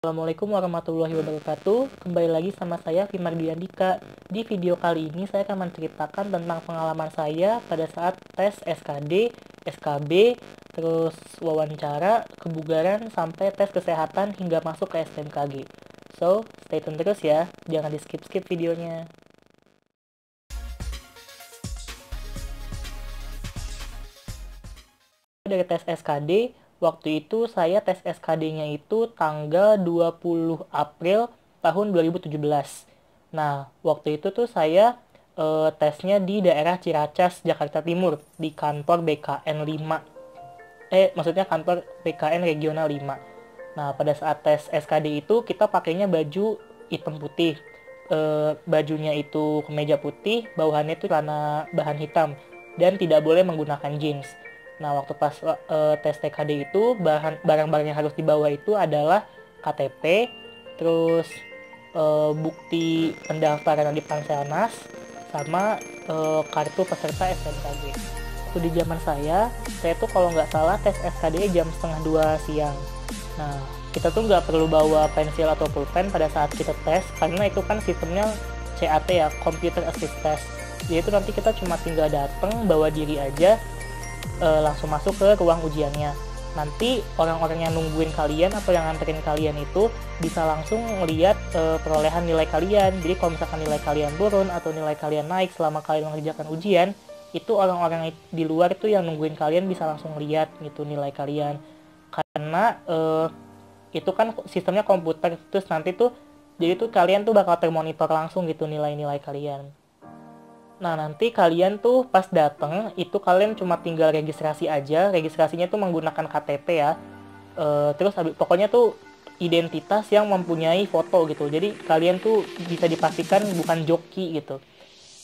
Assalamualaikum warahmatullahi wabarakatuh. Kembali lagi sama saya Fimardi Andika. Di video kali ini saya akan menceritakan tentang pengalaman saya pada saat tes SKD, SKB, terus wawancara, kebugaran, sampai tes kesehatan hingga masuk ke STMKG. So, stay tune terus ya, jangan di skip-skip videonya. Dari tes SKD, waktu itu saya tes SKD-nya itu tanggal 20 April tahun 2017. Nah, waktu itu tuh saya tesnya di daerah Ciracas, Jakarta Timur, di kantor BKN 5. Maksudnya kantor BKN Regional 5. Nah, pada saat tes SKD itu kita pakainya baju hitam putih. Bajunya itu kemeja putih, bawahannya itu celana bahan hitam, dan tidak boleh menggunakan jeans. Nah, waktu pas tes TKD itu, barang-barang yang harus dibawa itu adalah KTP, terus bukti pendaftaran di Panselnas, sama kartu peserta STMKG. Waktu di zaman saya tuh kalau nggak salah tes SKD jam setengah 2 siang. Nah, kita tuh nggak perlu bawa pensil atau pulpen pada saat kita tes, karena itu kan sistemnya CAT ya, Computer Assist Test. Jadi itu nanti kita cuma tinggal datang, bawa diri aja, langsung masuk ke ruang ujiannya. Nanti orang-orang yang nungguin kalian atau yang nganterin kalian itu bisa langsung melihat perolehan nilai kalian. Jadi kalau misalkan nilai kalian turun atau nilai kalian naik selama kalian mengerjakan ujian, itu orang-orang di luar itu yang nungguin kalian bisa langsung lihat gitu nilai kalian. Karena itu kan sistemnya komputer, terus nanti tuh jadi tuh kalian tuh bakal termonitor langsung gitu nilai-nilai kalian. Nah, nanti kalian tuh pas dateng, itu kalian cuma tinggal registrasi aja. Registrasinya tuh menggunakan KTP ya. Terus pokoknya tuh identitas yang mempunyai foto gitu. Jadi kalian tuh bisa dipastikan bukan joki gitu.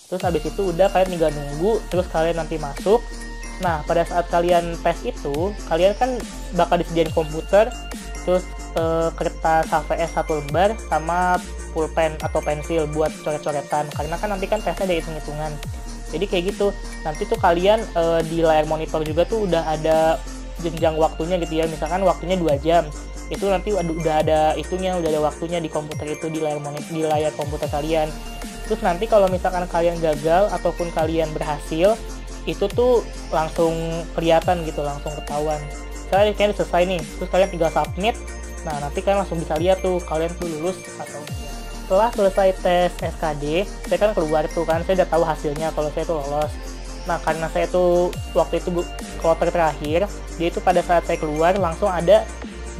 Terus habis itu udah kalian tinggal nunggu, terus kalian nanti masuk. Nah, pada saat kalian tes itu, kalian kan bakal disediain komputer, terus kertas HVS 1 lembar, sama pulpen atau pensil buat coret-coretan, karena kan nanti kan tesnya ada hitung-hitungan. Jadi kayak gitu, nanti tuh kalian di layar monitor juga tuh udah ada jenjang waktunya gitu ya. Misalkan waktunya 2 jam, itu nanti udah ada itunya, udah ada waktunya di komputer itu, di layar komputer kalian. Terus nanti kalau misalkan kalian gagal ataupun kalian berhasil, itu tuh langsung kelihatan gitu, langsung ketahuan. Misalnya kalian selesai nih, terus kalian tinggal submit. Nah, nanti kalian langsung bisa lihat tuh kalian tuh lulus atau enggak. Setelah selesai tes SKD, saya kan keluar tuh kan, saya udah tahu hasilnya kalau saya tuh lolos. Nah, karena saya tuh waktu itu kloter terakhir, jadi itu pada saat saya keluar langsung ada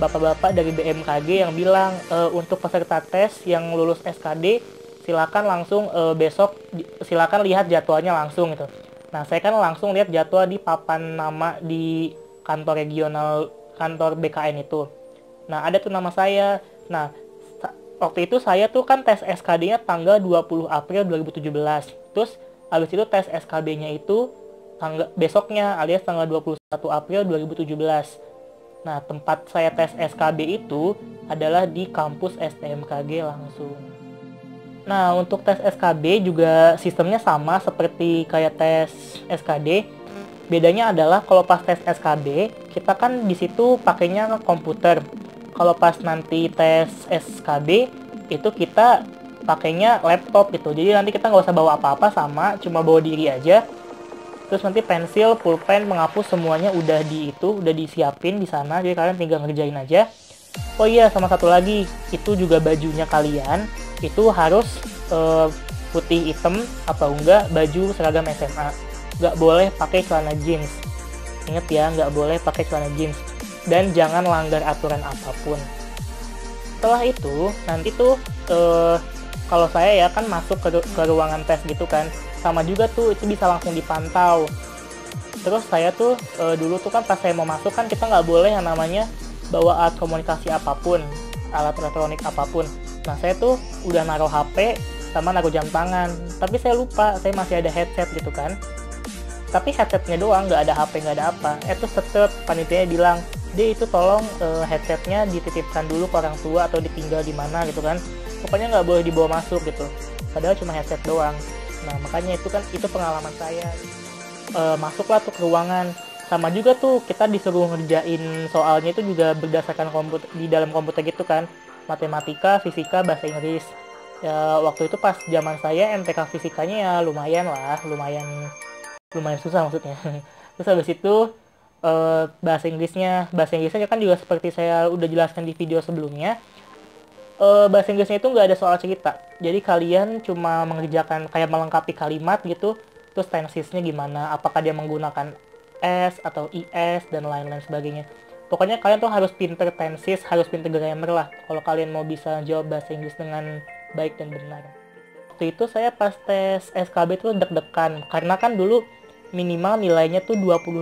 bapak-bapak dari BMKG yang bilang untuk peserta tes yang lulus SKD silakan langsung besok silakan lihat jadwalnya langsung gitu. Nah, saya kan langsung lihat jadwal di papan nama di kantor regional, kantor BKN itu. Nah, ada tuh nama saya. Nah, waktu itu saya tuh kan tes SKD-nya tanggal 20 April 2017. Terus habis itu tes SKB-nya itu besoknya alias tanggal 21 April 2017. Nah, tempat saya tes SKB itu adalah di kampus STMKG langsung. Nah, untuk tes SKB juga sistemnya sama seperti kayak tes SKD. Bedanya adalah kalau pas tes SKB, kita kan di situ pakainya komputer. Kalau pas nanti tes SKB, itu kita pakainya laptop gitu. Jadi nanti kita nggak usah bawa apa-apa, sama cuma bawa diri aja. Terus nanti pensil, pulpen, penghapus semuanya udah disiapin di sana. Jadi kalian tinggal ngerjain aja. Oh iya, sama satu lagi, itu juga bajunya kalian itu harus putih hitam atau enggak baju seragam SMA. Nggak boleh pakai celana jeans. Ingat ya, nggak boleh pakai celana jeans. Dan jangan langgar aturan apapun. Setelah itu, nanti tuh kalau saya ya kan masuk ke ruangan tes gitu kan. Sama juga tuh, itu bisa langsung dipantau. Terus saya tuh dulu tuh kan pas saya mau masuk kan kita nggak boleh yang namanya bawa alat komunikasi apapun, alat elektronik apapun. Nah, saya tuh udah naruh HP sama naruh jam tangan, tapi saya lupa saya masih ada headset gitu kan. Tapi headsetnya doang, nggak ada HP, nggak ada apa. Terus tetep panitianya bilang, dia itu tolong headsetnya dititipkan dulu ke orang tua atau ditinggal di mana gitu kan. Pokoknya nggak boleh dibawa masuk gitu. Padahal cuma headset doang. Nah, makanya itu pengalaman saya. Masuklah tuh ke ruangan. Sama juga tuh kita disuruh ngerjain soalnya itu juga berdasarkan komputer, di dalam komputer gitu kan. matematika, fisika, bahasa Inggris. Ya waktu itu pas zaman saya MTK fisikanya ya lumayan lah, lumayan susah maksudnya. Terus habis itu bahasa Inggrisnya kan juga seperti saya udah jelaskan di video sebelumnya. Bahasa Inggrisnya itu nggak ada soal cerita. Jadi kalian cuma mengerjakan kayak melengkapi kalimat gitu, terus tensisnya gimana, apakah dia menggunakan S atau IS dan lain-lain sebagainya. Pokoknya kalian tuh harus pinter tensis, harus pinter grammar lah kalau kalian mau bisa jawab bahasa Inggris dengan baik dan benar. Waktu itu saya pas tes SKB tuh deg-degan karena kan dulu minimal nilainya tuh 25.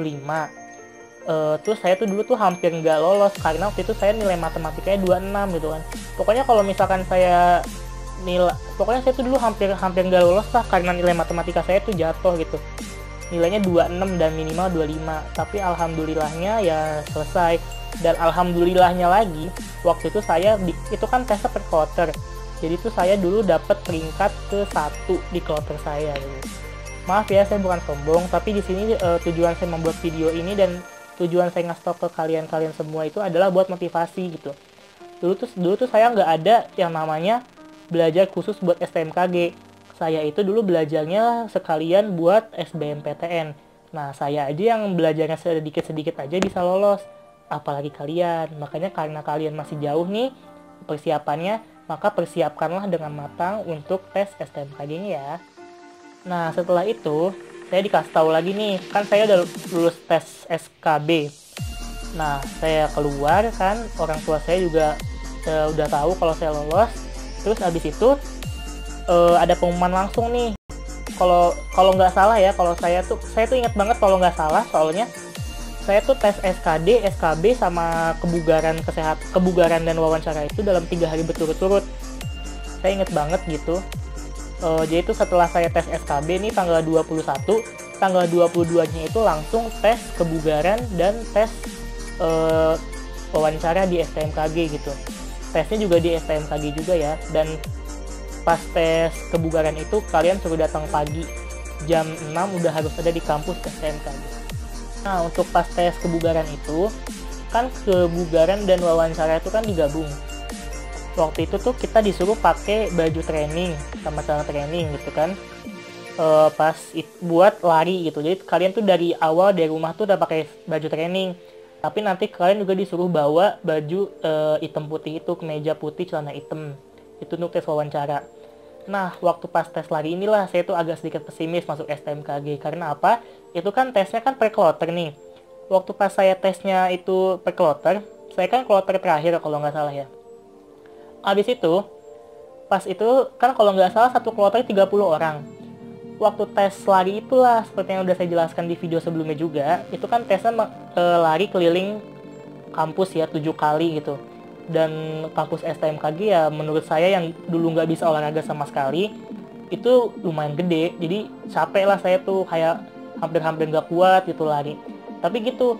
Terus saya tuh dulu tuh hampir nggak lolos karena waktu itu saya nilai matematikanya 26 gitu kan. Pokoknya saya tuh dulu hampir nggak lolos lah karena nilai matematika saya tuh jatuh gitu. Nilainya 26 dan minimal 25. Tapi alhamdulillahnya ya selesai. Dan alhamdulillahnya lagi waktu itu itu kan tesnya per quarter. Jadi tuh saya dulu dapat peringkat ke-1 di quarter saya gitu. Maaf ya, saya bukan sombong, tapi di sini tujuan saya membuat video ini dan tujuan saya ngasih tau ke kalian semua itu adalah buat motivasi gitu. Dulu tuh saya nggak ada yang namanya belajar khusus buat STMKG. Saya itu dulu belajarnya sekalian buat SBMPTN. Nah, saya aja yang belajarnya sedikit-sedikit aja bisa lolos. Apalagi kalian. Makanya karena kalian masih jauh nih persiapannya, maka persiapkanlah dengan matang untuk tes STMKG-nya ya. Nah, setelah itu saya dikasih tahu lagi nih, kan saya udah lulus tes SKB. Nah, saya keluar kan, orang tua saya juga udah tahu kalau saya lolos. Terus abis itu ada pengumuman langsung nih. Kalau nggak salah ya, saya tuh ingat banget kalau nggak salah, soalnya saya tuh tes SKD, SKB sama kebugaran dan wawancara itu dalam 3 hari berturut-turut. Saya inget banget gitu. Jadi itu setelah saya tes SKB nih tanggal 21, tanggal 22-nya itu langsung tes kebugaran dan tes wawancara di STMKG gitu. Tesnya juga di STMKG juga ya. Dan pas tes kebugaran itu kalian suruh datang pagi, jam 6 udah harus ada di kampus STMKG. Nah, untuk pas tes kebugaran itu kan kebugaran dan wawancara itu kan digabung. Waktu itu tuh kita disuruh pakai baju training sama celana training gitu kan, buat lari gitu. Jadi kalian tuh dari awal dari rumah tuh udah pakai baju training, tapi nanti kalian juga disuruh bawa baju hitam putih itu, kemeja putih, celana hitam, itu untuk tes wawancara. Nah, waktu pas tes lari inilah saya tuh agak sedikit pesimis masuk STMKG. Karena apa? Itu kan tesnya kan per kloter nih. Waktu pas saya tesnya itu per kloter, saya kan kloter terakhir kalau nggak salah ya. Habis itu, pas itu kan kalau nggak salah satu kloter 30 orang. Waktu tes lari itulah, seperti yang udah saya jelaskan di video sebelumnya juga, itu kan tesnya lari keliling kampus ya 7 kali gitu. Dan kampus STMKG ya menurut saya yang dulu nggak bisa olahraga sama sekali, itu lumayan gede. Jadi capek lah saya tuh, kayak hampir nggak kuat gitu lari. Tapi gitu,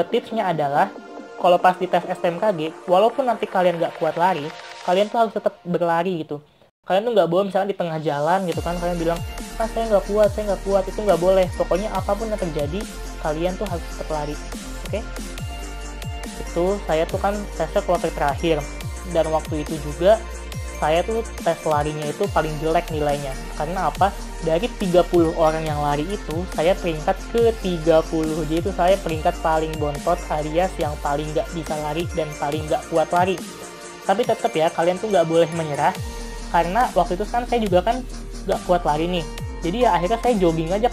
tipsnya adalah kalau pas di tes STMKG, walaupun nanti kalian nggak kuat lari, kalian tuh harus tetap berlari gitu. Kalian tuh nggak boleh misalnya di tengah jalan gitu kan, kalian bilang, saya nggak kuat, itu nggak boleh. Pokoknya apapun yang terjadi, kalian tuh harus tetap lari. Oke? Itu saya tuh kan tesnya kloter terakhir. Dan waktu itu juga, saya tuh tes larinya itu paling jelek nilainya. Karena apa? Dari 30 orang yang lari itu, saya peringkat ke-30. Jadi itu saya peringkat paling bontot alias yang paling nggak bisa lari dan paling nggak kuat lari. Tapi tetap ya, kalian tuh nggak boleh menyerah. Karena waktu itu kan saya juga kan nggak kuat lari nih. Jadi ya akhirnya saya jogging aja,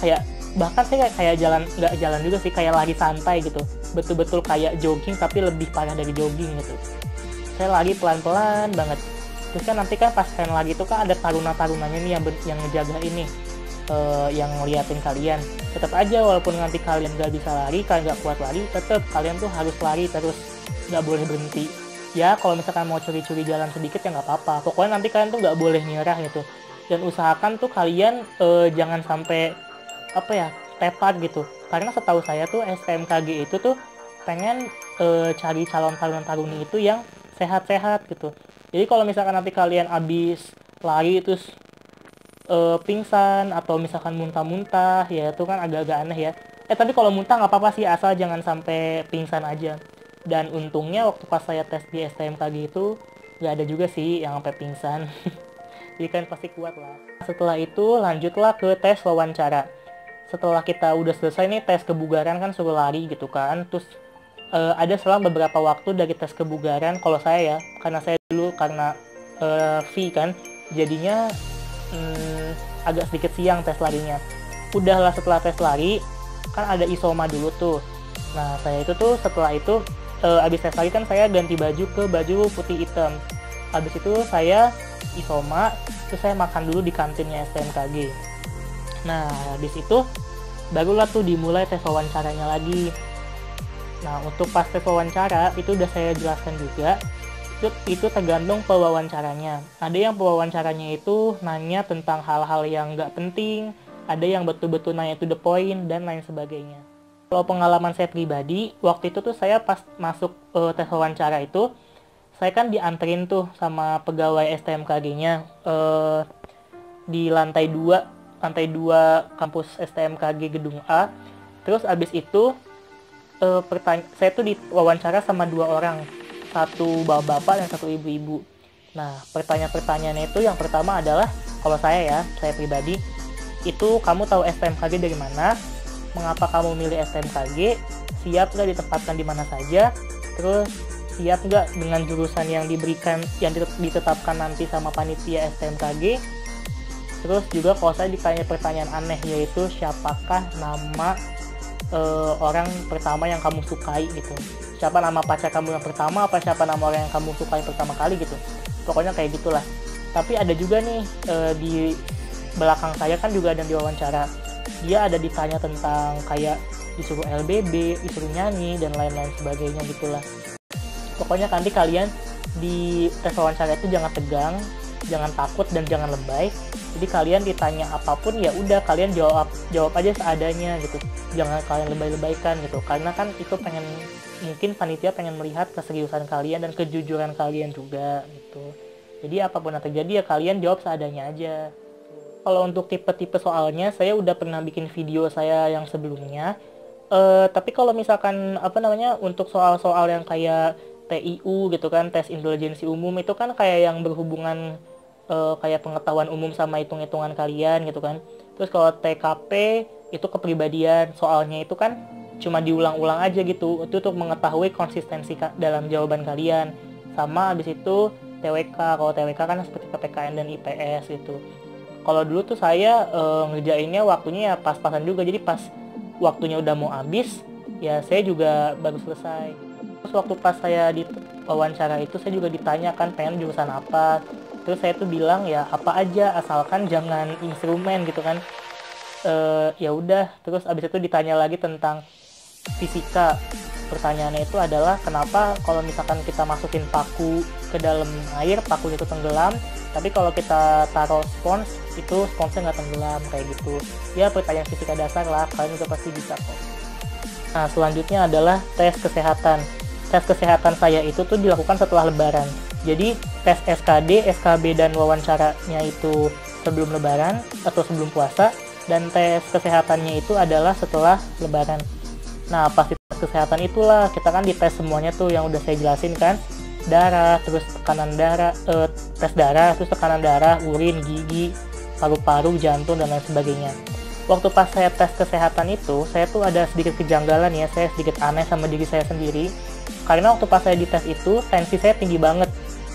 bahkan saya kayak nggak jalan juga sih, kayak lari santai gitu. Betul-betul kayak jogging tapi lebih parah dari jogging gitu. Saya lari pelan-pelan banget. Terus kan nanti kan pas kalian lagi itu kan ada taruna-tarunanya nih yang ngejaga ini, yang ngeliatin kalian. Tetap aja walaupun nanti kalian nggak bisa lari, kalian nggak kuat lari, tetap kalian tuh harus lari terus, nggak boleh berhenti. Ya kalau misalkan mau curi-curi jalan sedikit ya nggak apa-apa. Pokoknya nanti kalian tuh nggak boleh nyerah gitu. Dan usahakan tuh kalian jangan sampai tepat gitu. Karena setahu saya tuh STMKG itu tuh pengen cari calon taruna-taruni itu yang sehat-sehat gitu. Jadi kalau misalkan nanti kalian abis lari terus pingsan atau misalkan muntah-muntah, ya itu kan agak-agak aneh ya. Tapi kalau muntah nggak apa-apa sih, asal jangan sampai pingsan aja. Dan untungnya waktu pas saya tes di STMKG itu, Nggak ada juga sih yang sampai pingsan. Jadi kan pasti kuat lah. Setelah itu lanjutlah ke tes wawancara. Setelah kita udah selesai nih tes kebugaran kan suruh lari gitu kan. Terus ada selang beberapa waktu dari tes kebugaran. Kalau saya ya, karena saya dulu karena fee kan, jadinya agak sedikit siang tes larinya. Udahlah setelah tes lari kan ada isoma dulu tuh. Nah saya itu tuh setelah itu abis tes lari kan saya ganti baju ke baju putih hitam. Abis itu saya isoma, terus saya makan dulu di kantinnya STMKG. Nah habis itu barulah tuh dimulai tes wawancaranya lagi. Nah untuk pas tes wawancara itu udah saya jelaskan juga, itu tergantung pewawancaranya. Ada yang pewawancaranya itu nanya tentang hal-hal yang nggak penting, ada yang betul-betul nanya to the point, dan lain sebagainya. Kalau pengalaman saya pribadi, waktu itu tuh saya pas masuk tes wawancara itu, saya kan dianterin tuh sama pegawai STMKG-nya di lantai 2 kampus STMKG Gedung A. Terus abis itu saya tuh diwawancara sama 2 orang, satu bapak-bapak dan satu ibu-ibu. Nah, pertanyaan-pertanyaannya itu yang pertama adalah, kalau saya pribadi, itu kamu tahu STMKG dari mana? Mengapa kamu milih STMKG? Siap nggak ditempatkan di mana saja? Terus siap nggak dengan jurusan yang diberikan, yang ditetapkan nanti sama panitia STMKG? Terus juga kalau saya ditanya pertanyaan aneh, yaitu siapakah nama orang pertama yang kamu sukai gitu. Siapa nama pacar kamu yang pertama, apa siapa nama orang yang kamu sukai pertama kali gitu. Pokoknya kayak gitulah. Tapi ada juga nih di belakang saya kan juga ada yang diwawancara. Dia ada ditanya tentang kayak disuruh LBB, disuruh nyanyi, dan lain-lain sebagainya gitulah. Pokoknya nanti kalian di tes wawancara itu jangan tegang, jangan takut, dan jangan lebay. Jadi kalian ditanya apapun ya udah kalian jawab aja seadanya gitu. Jangan kalian lebay-lebaykan gitu. Karena kan itu mungkin panitia pengen melihat keseriusan kalian dan kejujuran kalian juga gitu. Jadi apapun yang terjadi ya kalian jawab seadanya aja. Kalau untuk tipe-tipe soalnya saya udah pernah bikin video saya yang sebelumnya. Tapi kalau misalkan untuk soal-soal yang kayak TIU gitu kan, tes intelijensi umum, itu kan kayak yang berhubungan kayak pengetahuan umum sama hitung-hitungan kalian gitu kan. Terus kalau TKP itu kepribadian, soalnya itu kan cuma diulang-ulang aja gitu, itu untuk mengetahui konsistensi dalam jawaban kalian. Sama habis itu TWK, kalau TWK kan seperti PPKN dan IPS gitu. Kalau dulu tuh saya ngerjainnya waktunya ya pas-pasan juga, jadi pas waktunya udah mau habis ya saya juga baru selesai. Terus waktu pas saya di wawancara itu saya juga ditanya kan pengen jurusan apa. Terus saya tuh bilang ya apa aja asalkan jangan instrumen gitu kan. Ya udah, terus abis itu ditanya lagi tentang fisika. Pertanyaannya itu adalah kenapa kalau misalkan kita masukin paku ke dalam air, pakunya itu tenggelam, tapi kalau kita taruh spons, itu sponsnya nggak tenggelam, kayak gitu. Ya pertanyaan fisika dasar lah, kalian juga pasti bisa kok. Nah selanjutnya adalah tes kesehatan. Tes kesehatan saya itu tuh dilakukan setelah lebaran. Jadi tes SKD, SKB, dan wawancaranya itu sebelum lebaran atau sebelum puasa, dan tes kesehatannya itu adalah setelah lebaran. Nah pas di tes kesehatan itulah kita kan dites semuanya tuh yang udah saya jelasin kan, darah, terus tekanan darah, tes darah, terus tekanan darah, urin, gigi, paru-paru, jantung, dan lain sebagainya. Waktu pas saya tes kesehatan itu, saya tuh ada sedikit kejanggalan ya, saya sedikit aneh sama diri saya sendiri. Karena waktu pas saya dites itu, tensi saya tinggi banget.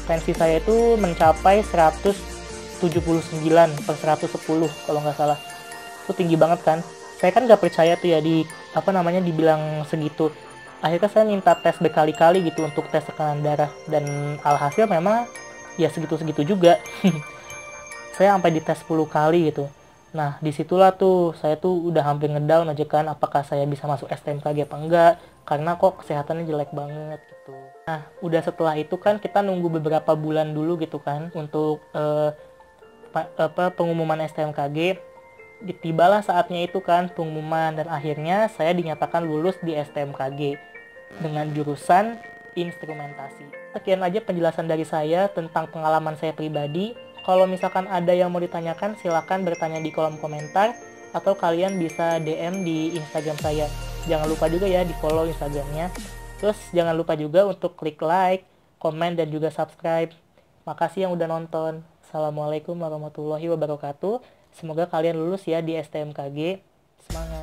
Tensi saya itu mencapai 179/110 kalau nggak salah. Itu tinggi banget kan. Saya kan nggak percaya tuh ya dibilang segitu. Akhirnya saya minta tes berkali-kali gitu untuk tes tekanan darah. Dan alhasil memang ya segitu-segitu juga. Saya sampai dites 10 kali gitu. Nah disitulah tuh saya tuh udah hampir ngedown aja kan, apakah saya bisa masuk STMKG apa enggak, karena kok kesehatannya jelek banget gitu. Nah udah setelah itu kan kita nunggu beberapa bulan dulu gitu kan untuk pengumuman STMKG. Tibalah saatnya itu kan pengumuman, dan akhirnya saya dinyatakan lulus di STMKG dengan jurusan instrumentasi. Sekian aja penjelasan dari saya tentang pengalaman saya pribadi. Kalau misalkan ada yang mau ditanyakan, silakan bertanya di kolom komentar, atau kalian bisa DM di Instagram saya. Jangan lupa juga ya di follow Instagramnya. Terus jangan lupa juga untuk klik like, komen, dan juga subscribe. Makasih yang udah nonton. Assalamualaikum warahmatullahi wabarakatuh. Semoga kalian lulus ya di STMKG. Semangat.